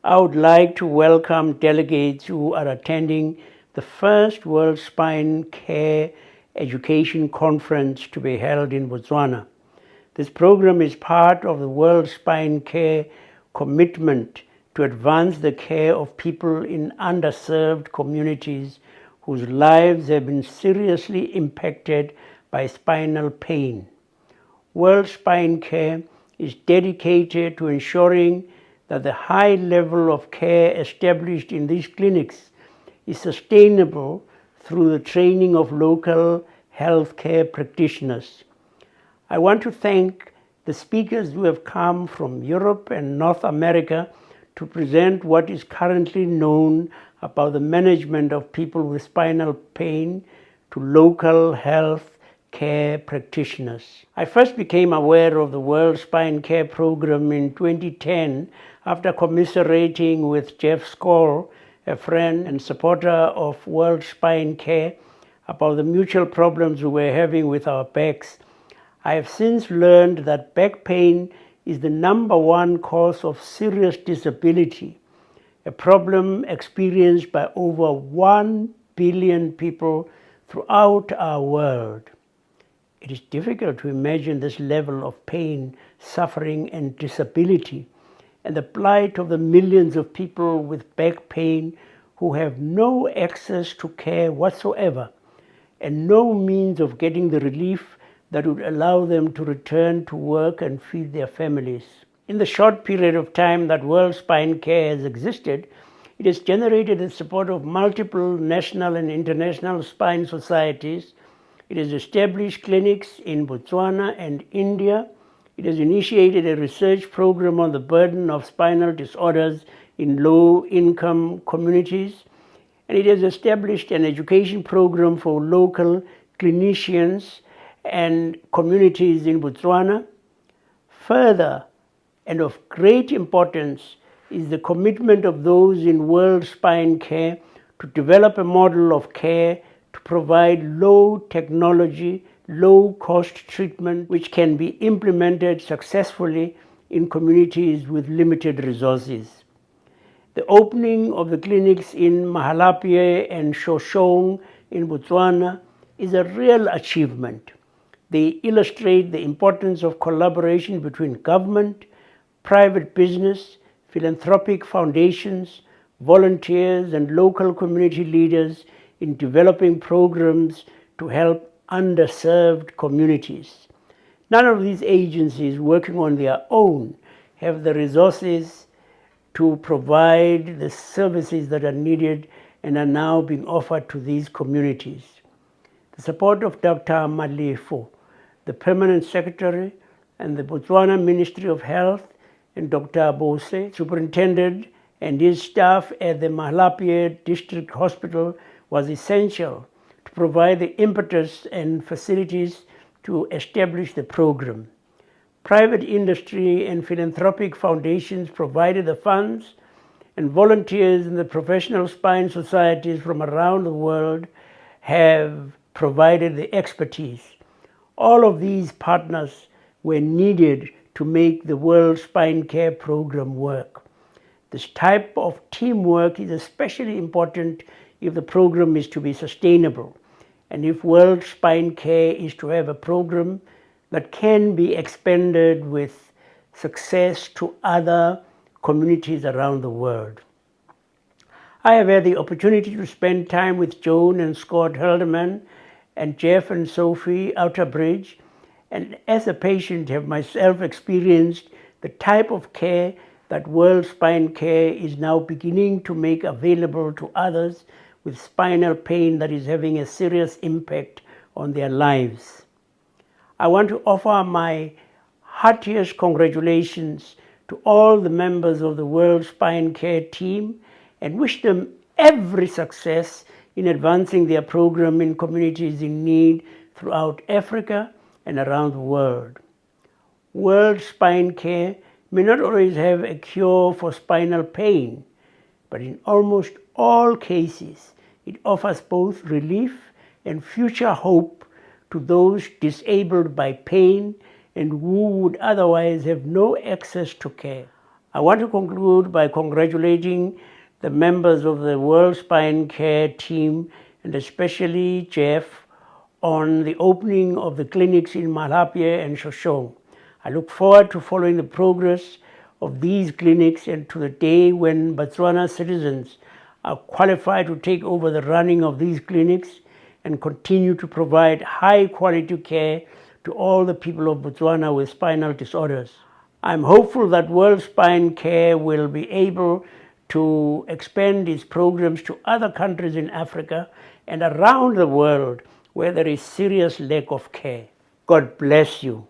I would like to welcome delegates who are attending the first World Spine Care Education Conference to be held in Botswana. This program is part of the World Spine Care commitment to advance the care of people in underserved communities whose lives have been seriously impacted by spinal pain. World Spine Care is dedicated to ensuring that the high level of care established in these clinics is sustainable through the training of local healthcare practitioners. I want to thank the speakers who have come from Europe and North America to present what is currently known about the management of people with spinal pain to local health care practitioners. I first became aware of the World Spine Care Program in 2010 after commiserating with Jeff Skoll, a friend and supporter of World Spine Care, about the mutual problems we were having with our backs. I have since learned that back pain is the number one cause of serious disability, a problem experienced by over 1 billion people throughout our world. It is difficult to imagine this level of pain, suffering, and disability, and the plight of the millions of people with back pain who have no access to care whatsoever and no means of getting the relief that would allow them to return to work and feed their families. In the short period of time that World Spine Care has existed, it has generated the support of multiple national and international spine societies. It has established clinics in Botswana and India. It has initiated a research program on the burden of spinal disorders in low-income communities. And it has established an education program for local clinicians and communities in Botswana. Further, and of great importance, is the commitment of those in World Spine Care to develop a model of care to provide low-technology, low-cost treatment which can be implemented successfully in communities with limited resources. The opening of the clinics in Mahalapye and Shoshong in Botswana is a real achievement. They illustrate the importance of collaboration between government, private business, philanthropic foundations, volunteers, and local community leaders in developing programs to help underserved communities. None of these agencies working on their own have the resources to provide the services that are needed and are now being offered to these communities. The support of Dr. Malefo, the Permanent Secretary, and the Botswana Ministry of Health, and Dr. Bose, Superintendent, and his staff at the Mahalapye District Hospital was essential to provide the impetus and facilities to establish the program. Private industry and philanthropic foundations provided the funds, and volunteers in the professional spine societies from around the world have provided the expertise. All of these partners were needed to make the World Spine Care Program work. This type of teamwork is especially important if the program is to be sustainable, and if World Spine Care is to have a program that can be expanded with success to other communities around the world. I have had the opportunity to spend time with Joan and Scott Helderman and Jeff and Sophie Outerbridge, and as a patient have myself experienced the type of care that World Spine Care is now beginning to make available to others with spinal pain that is having a serious impact on their lives. I want to offer my heartiest congratulations to all the members of the World Spine Care team and wish them every success in advancing their program in communities in need throughout Africa and around the world. World Spine Care may not always have a cure for spinal pain, but in almost all cases, it offers both relief and future hope to those disabled by pain and who would otherwise have no access to care. I want to conclude by congratulating the members of the World Spine Care team, and especially Jeff, on the opening of the clinics in Malapye and Shoshone. I look forward to following the progress of these clinics and to the day when Botswana citizens are qualified to take over the running of these clinics and continue to provide high quality care to all the people of Botswana with spinal disorders. I'm hopeful that World Spine Care will be able to expand its programs to other countries in Africa and around the world where there is serious lack of care. God bless you.